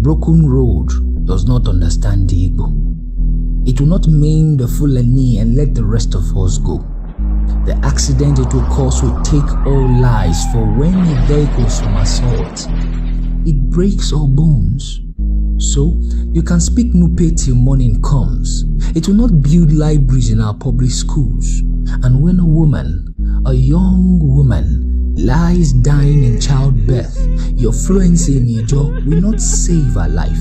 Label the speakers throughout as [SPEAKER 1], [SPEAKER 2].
[SPEAKER 1] broken road does not understand the ego. It will not maim the Fulani and let the rest of us go. The accident it will cause will take all lives, for when a vehicle from assault, it breaks all bones. So, you can speak Nupe till morning comes. It will not build libraries in our public schools. And when a woman, a young woman, lies dying in childbirth, your fluency in Ijo will not save her life.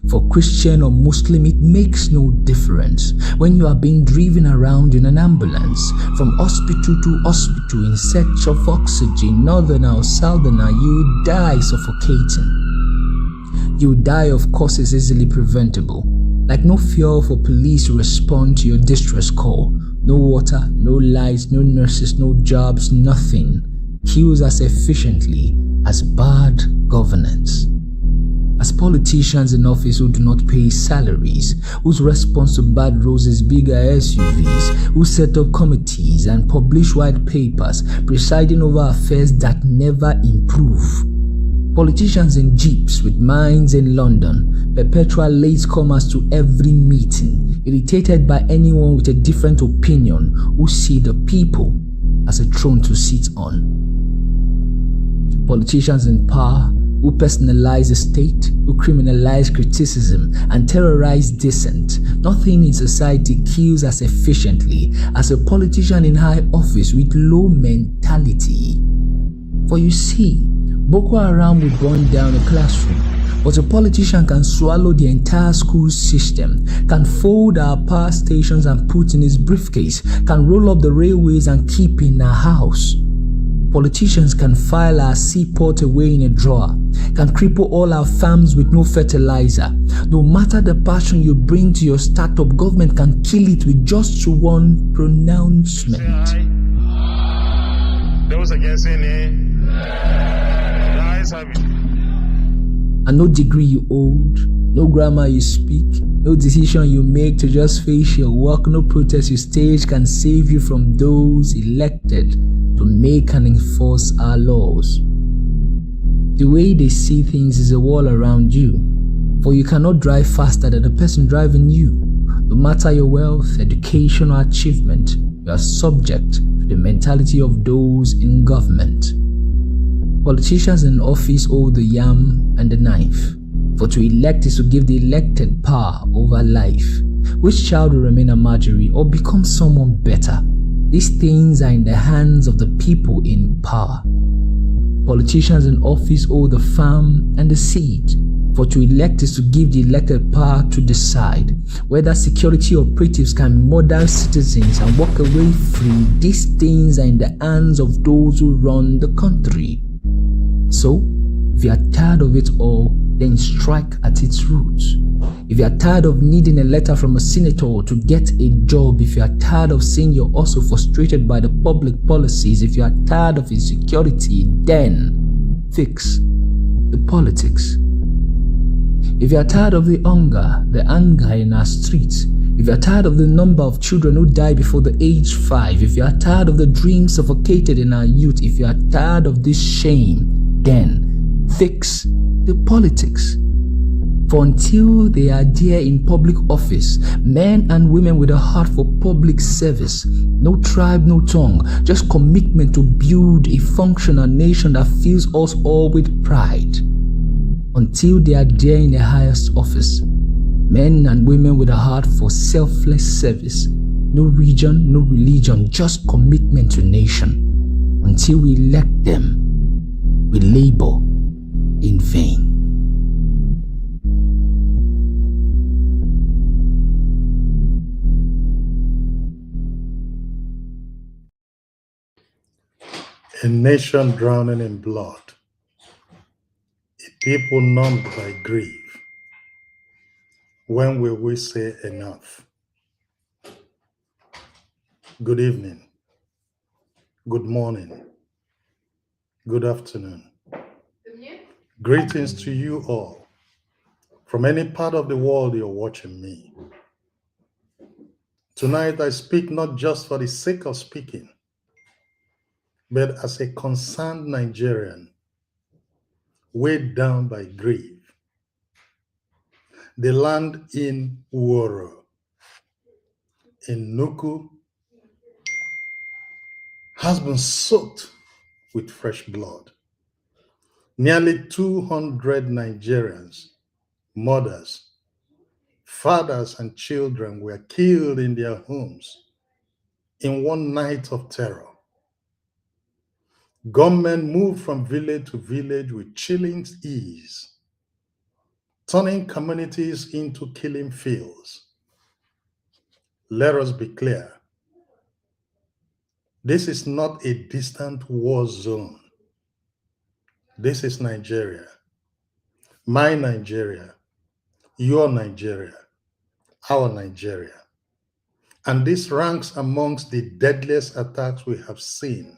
[SPEAKER 1] For Christian or Muslim, it makes no difference. When you are being driven around in an ambulance from hospital to hospital in search of oxygen, northerner or southerner, you die suffocating. You die of causes easily preventable, like no fuel for police to respond to your distress call, no water, no lights, no nurses, no jobs, nothing kills as efficiently as bad governance. As politicians in office who do not pay salaries, whose response to bad roads is bigger SUVs, who set up committees and publish white papers presiding over affairs that never improve. Politicians in jeeps with minds in London, perpetual latecomers to every meeting, irritated by anyone with a different opinion who see the people as a throne to sit on. Politicians in power who personalize the state, who criminalize criticism and terrorize dissent. Nothing in society kills as efficiently as a politician in high office with low mentality. For you see, Boko Haram will burn down a classroom, but a politician can swallow the entire school system, can fold our power stations and put in his briefcase, can roll up the railways and keep in a house. Politicians can file our seaport away in a drawer, can cripple all our farms with no fertilizer. No matter the passion you bring to your startup, government can kill it with just one pronouncement.
[SPEAKER 2] Those against any nice have it.
[SPEAKER 1] And no degree you hold, no grammar you speak, no decision you make to just face your work, no protest you stage can save you from those elected to make and enforce our laws. The way they see things is a wall around you, for you cannot drive faster than the person driving you. No matter your wealth, education or achievement, you are subject to the mentality of those in government. Politicians in office hold the yam and the knife, for to elect is to give the elected power over life. Which child will remain a Marjorie or become someone better? These things are in the hands of the people in power. Politicians in office hold the farm and the seed, for to elect is to give the elected power to decide whether security operatives can murder citizens and walk away free. These things are in the hands of those who run the country. So, if you are tired of it all, then strike at its roots. If you are tired of needing a letter from a senator to get a job, if you are tired of saying you're also frustrated by the public policies, if you are tired of insecurity, then fix the politics. If you are tired of the anger in our streets, if you are tired of the number of children who die before the age 5, if you are tired of the dreams suffocated in our youth, if you are tired of this shame, then fix the politics. For until they are there in public office, men and women with a heart for public service, no tribe, no tongue, just commitment to build a functional nation that fills us all with pride. Until they are there in the highest office, men and women with a heart for selfless service, no region, no religion, just commitment to nation. Until we elect them, we labor in vain.
[SPEAKER 3] A nation drowning in blood, a people numbed by grief. When will we say enough? Good evening, good morning, good afternoon. Greetings to you all from any part of the world you're watching me. Tonight I speak not just for the sake of speaking, but as a concerned Nigerian, weighed down by grief The land in Woro, in Nuku, has been soaked with fresh blood. Nearly 200 Nigerians, mothers, fathers, and children were killed in their homes in one night of terror. Gunmen moved from village to village with chilling ease, turning communities into killing fields. Let us be clear. This is not a distant war zone. This is Nigeria. My Nigeria. Your Nigeria. Our Nigeria. And this ranks amongst the deadliest attacks we have seen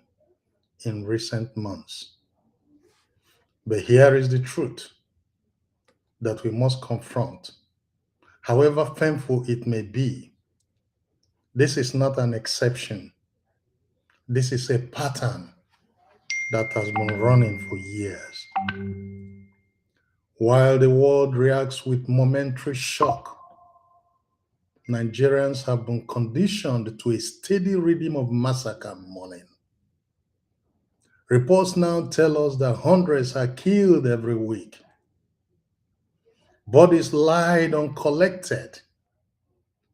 [SPEAKER 3] in recent months. But here is the truth that we must confront. However painful it may be, this is not an exception. This is a pattern that has been running for years. While the world reacts with momentary shock, Nigerians have been conditioned to a steady rhythm of massacre and mourning. Reports now tell us that hundreds are killed every week. Bodies lie uncollected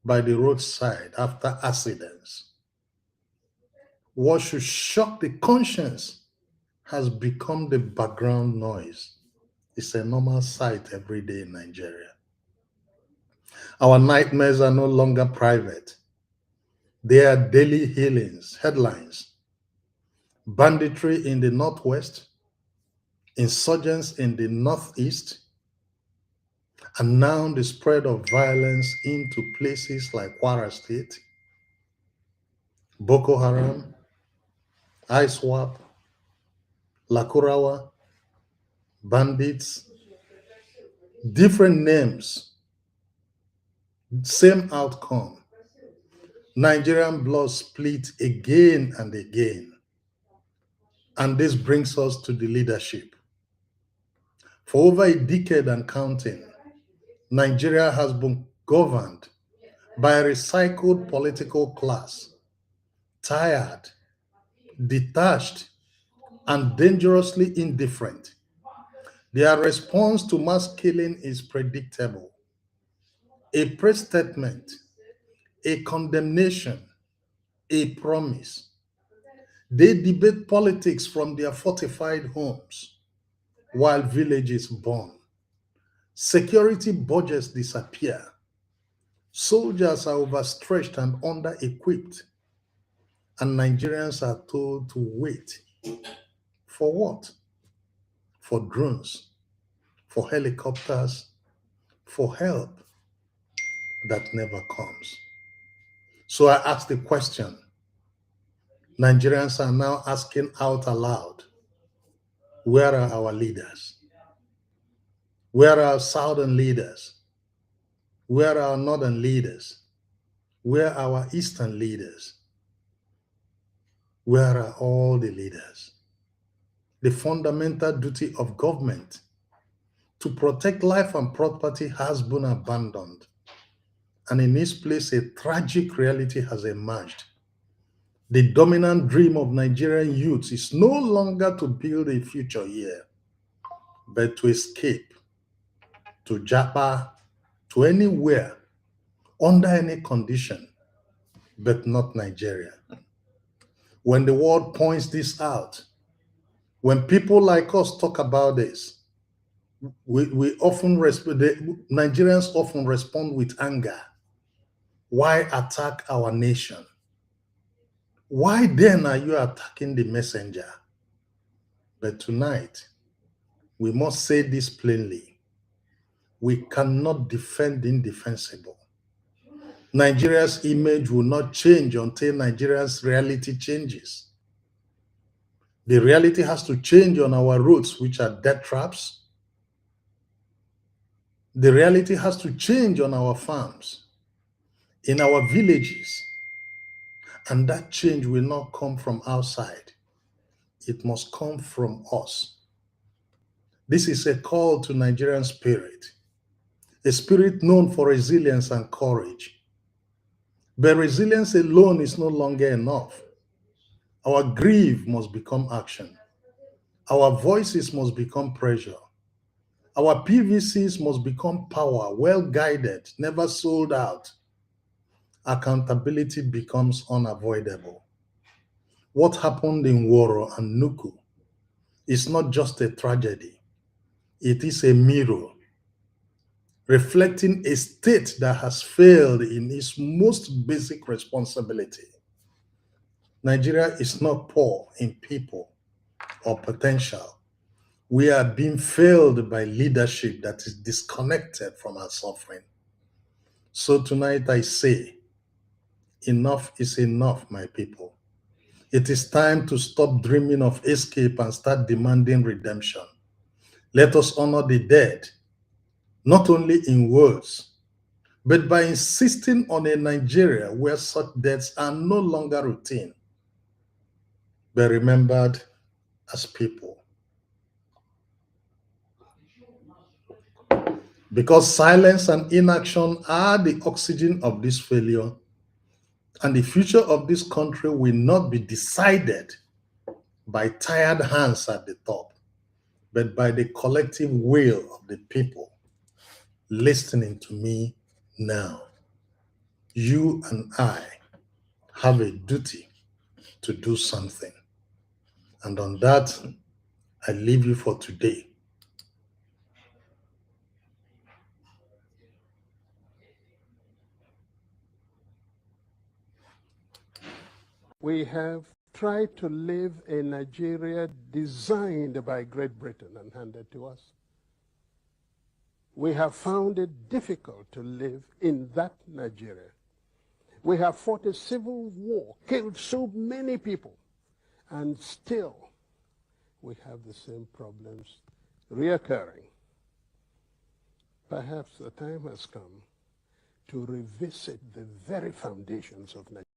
[SPEAKER 3] by the roadside after accidents. What should shock the conscience has become the background noise. It's a normal sight every day in Nigeria. Our nightmares are no longer private. They are daily headlines. Banditry in the northwest, insurgents in the northeast, and now the spread of violence into places like Kwara State, Boko Haram, ISWAP, Lakurawa, bandits, different names, same outcome. Nigerian blood split again and again. And this brings us to the leadership. For over a decade and counting, Nigeria has been governed by a recycled political class, tired, detached, and dangerously indifferent. Their response to mass killing is predictable. A press statement, a condemnation, a promise. They debate politics from their fortified homes while villages burn. Security budgets disappear. Soldiers are overstretched and under-equipped. And Nigerians are told to wait. For what? For drones, for helicopters, for help that never comes. So I ask the question. Nigerians are now asking out aloud, where are our leaders? Where are our southern leaders? Where are our northern leaders? Where are our eastern leaders? Where are all the leaders? The fundamental duty of government to protect life and property has been abandoned. And in its place, a tragic reality has emerged. The dominant dream of Nigerian youths is no longer to build a future here, but to escape, to Japa, to anywhere, under any condition, but not Nigeria. When the world points this out, when people like us talk about this, we often Nigerians often respond with anger. Why attack our nation? Why then are you attacking the messenger? But tonight, we must say this plainly. We cannot defend the indefensible. Nigeria's image will not change until Nigeria's reality changes. The reality has to change on our roads, which are death traps. The reality has to change on our farms, in our villages. And that change will not come from outside. It must come from us. This is a call to Nigerian spirit. a spirit known for resilience and courage. But resilience alone is no longer enough. Our grief must become action. Our voices must become pressure. Our PVCs must become power, well guided, never sold out. Accountability becomes unavoidable. What happened in Woro and Nuku is not just a tragedy, it is a mirror reflecting a state that has failed in its most basic responsibility. Nigeria is not poor in people or potential. We are being failed by leadership that is disconnected from our suffering. So tonight I say, enough is enough, my people. It is time to stop dreaming of escape and start demanding redemption. Let us honor the dead, not only in words, but by insisting on a Nigeria where such deaths are no longer routine, but remembered as people. Because silence and inaction are the oxygen of this failure, and the future of this country will not be decided by tired hands at the top, but by the collective will of the people listening to me now. You and I have a duty to do something. And on that, I leave you for today.
[SPEAKER 4] We have tried to live a Nigeria designed by Great Britain and handed to us. We have found it difficult to live in that Nigeria. We have fought a civil war, killed so many people, and still we have the same problems reoccurring. Perhaps the time has come to revisit the very foundations of Nigeria.